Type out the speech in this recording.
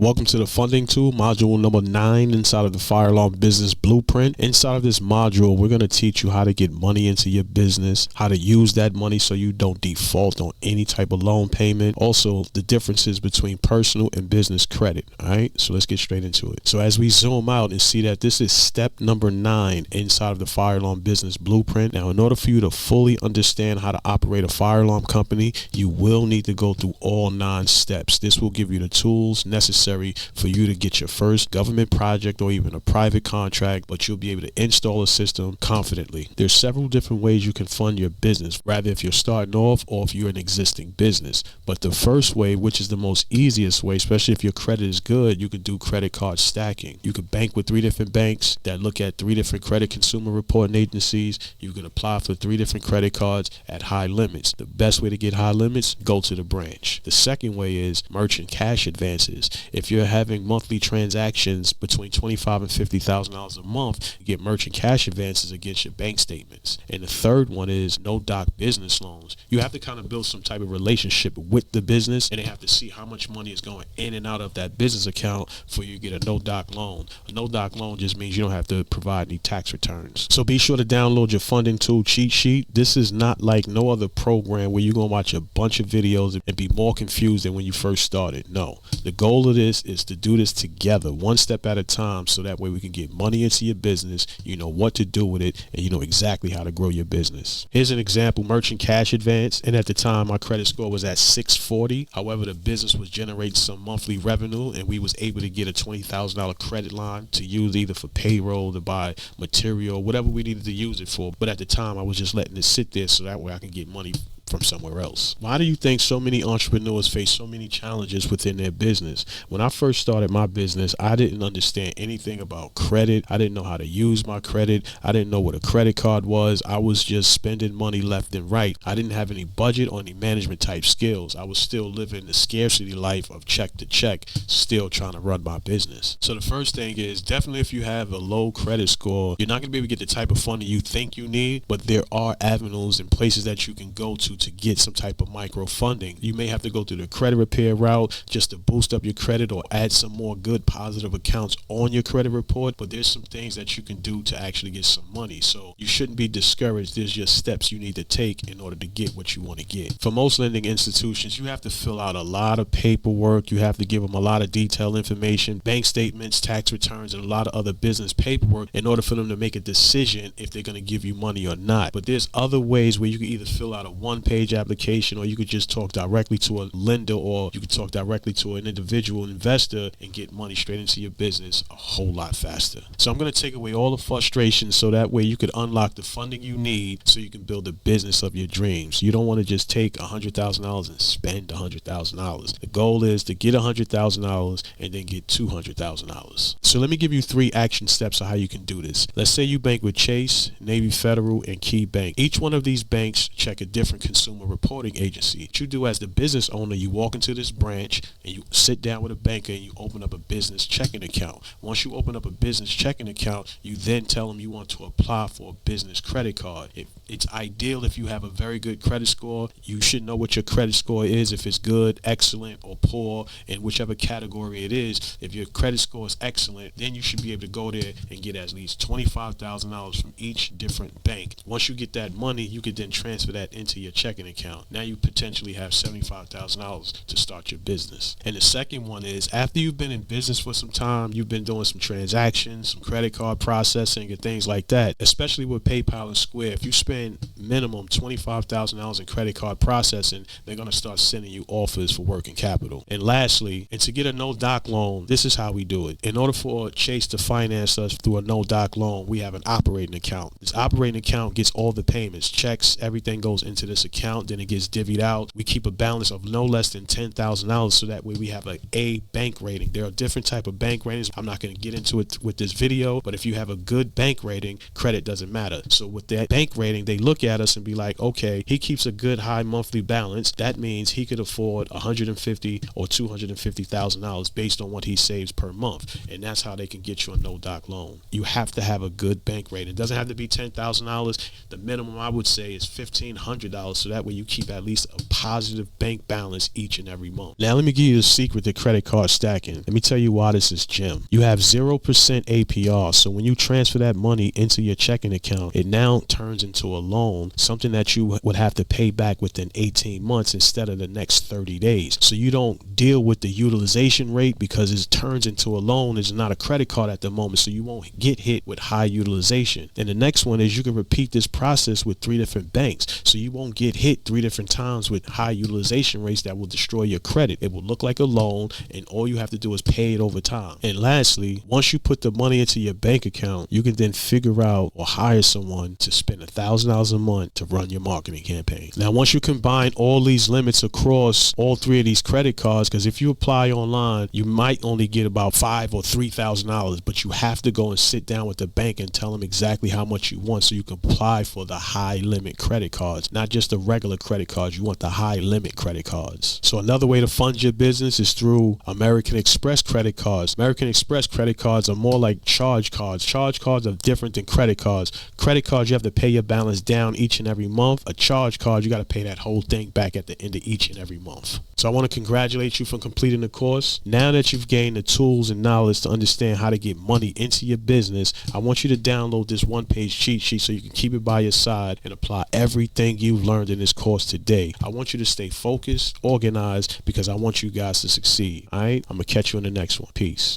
Welcome to the funding tool, module number 9 inside of the Fire Alarm Business Blueprint. Inside of this module, we're going to teach you how to get money into your business, how to use that money so you don't default on any type of loan payment. Also, the differences between personal and business credit. All right, so let's get straight into it. So as we zoom out and see that this is step number 9 inside of the Fire Alarm Business Blueprint. Now, in order for you to fully understand how to operate a fire alarm company, you will need to go through all 9 steps. This will give you the tools necessary for you to get your first government project or even a private contract, but you'll be able to install a system confidently. There's several different ways you can fund your business, rather if you're starting off or if you're an existing business. But the first way, which is the most easiest way, especially if your credit is good, you can do credit card stacking. You can bank with 3 different banks that look at 3 different credit consumer reporting agencies. You can apply for 3 different credit cards at high limits. The best way to get high limits, go to the branch. The second way is merchant cash advances. If you're having monthly transactions between $25,000 and $50,000 a month, you get merchant cash advances against your bank statements. And the third one is no doc business loans. You have to kind of build some type of relationship with the business, and they have to see how much money is going in and out of that business account for you to get a no doc loan. A no doc loan just means you don't have to provide any tax returns. So be sure to download your funding tool cheat sheet. This is not like no other program where you're going to watch a bunch of videos and be more confused than when you first started. No, the goal of this is to do this together, one step at a time, so that way we can get money into your business, you know what to do with it, and you know exactly how to grow your business. Here's an example: merchant cash advance, and at the time my credit score was at 640. However, the business was generating some monthly revenue, and we was able to get a $20,000 credit line to use either for payroll, to buy material, whatever we needed to use it for. But at the time I was just letting it sit there so that way I can get money from somewhere else. Why do you think so many entrepreneurs face so many challenges within their business? When I first started my business, I didn't understand anything about credit. I didn't know how to use my credit. I didn't know what a credit card was. I was just spending money left and right. I didn't have any budget or any management type skills. I was still living the scarcity life of check to check, still trying to run my business. So the first thing is, definitely if you have a low credit score, you're not going to be able to get the type of funding you think you need, but there are avenues and places that you can go to get some type of micro funding. You may have to go through the credit repair route just to boost up your credit or add some more good positive accounts on your credit report, but there's some things that you can do to actually get some money. So you shouldn't be discouraged. There's just steps you need to take in order to get what you want to get. For most lending institutions, you have to fill out a lot of paperwork. You have to give them a lot of detailed information, bank statements, tax returns, and a lot of other business paperwork in order for them to make a decision if they're going to give you money or not. But there's other ways where you can either fill out a one-page application, or you could just talk directly to a lender, or you could talk directly to an individual investor and get money straight into your business a whole lot faster. So I'm going to take away all the frustration so that way you could unlock the funding you need so you can build the business of your dreams. You don't want to just take $100,000 and spend $100,000. The goal is to get $100,000 and then get $200,000. So let me give you 3 action steps of how you can do this. Let's say you bank with Chase, Navy Federal, and Key Bank. Each one of these banks check a different consumer reporting agency. What you do as the business owner, you walk into this branch and you sit down with a banker and you open up a business checking account. Once you open up a business checking account, you then tell them you want to apply for a business credit card. It's ideal if you have a very good credit score. You should know what your credit score is, if it's good, excellent, or poor, in whichever category it is. If your credit score is excellent, then you should be able to go there and get at least $25,000 from each different bank. Once you get that money, you could then transfer that into your checking account. Now you potentially have $75,000 to start your business. And the second one is, after you've been in business for some time, you've been doing some transactions, some credit card processing and things like that, especially with PayPal and Square. If you spend minimum $25,000 in credit card processing, they're going to start sending you offers for working capital. And lastly, and to get a no doc loan, this is how we do it. In order for Chase to finance us through a no doc loan, we have an operating account. This operating account gets all the payments, checks, everything goes into this account, then it gets divvied out. We keep a balance of no less than $10,000 so that way we have an A bank rating. There are different type of bank ratings. I'm not going to get into it with this video, but if you have a good bank rating, credit doesn't matter. So with that bank rating, they look at us and be like, okay, he keeps a good high monthly balance. That means he could afford $150,000 or $250,000 based on what he saves per month. And that's how they can get you a no doc loan. You have to have a good bank rating. It doesn't have to be $10,000. The minimum I would say is $1,500 so that way you keep at least a positive bank balance each and every month. Now let me give you the secret to credit card stacking. Let me tell you why this is gem. You have 0% APR, so when you transfer that money into your checking account, it now turns into a loan, something that you would have to pay back within 18 months instead of the next 30 days. So you don't deal with the utilization rate because it turns into a loan. It's not a credit card at the moment, so you won't get hit with high utilization. And the next one is you can repeat this process with 3 different banks, so you won't get hit 3 different times with high utilization rates that will destroy your credit. It will look like a loan, and all you have to do is pay it over time. And lastly, once you put the money into your bank account, you can then figure out or hire someone to spend $1,000 a month to run your marketing campaign. Now, once you combine all these limits across all 3 of these credit cards, because if you apply online, you might only get about $5,000 or $3,000, but you have to go and sit down with the bank and tell them exactly how much you want so you can apply for the high limit credit cards, not just the regular credit cards. You want the high limit credit cards. So another way to fund your business is through American Express credit cards. American Express credit cards are more like charge cards. Charge cards are different than credit cards. Credit cards, you have to pay your balance down each and every month. A charge card, you got to pay that whole thing back at the end of each and every month. So I want to congratulate you for completing the course. Now that you've gained the tools and knowledge to understand how to get money into your business, I want you to download this one-page cheat sheet so you can keep it by your side and apply everything you've learned in this course today. I want you to stay focused, organized, because I want you guys to succeed. All right? I'm going to catch you in the next one. Peace.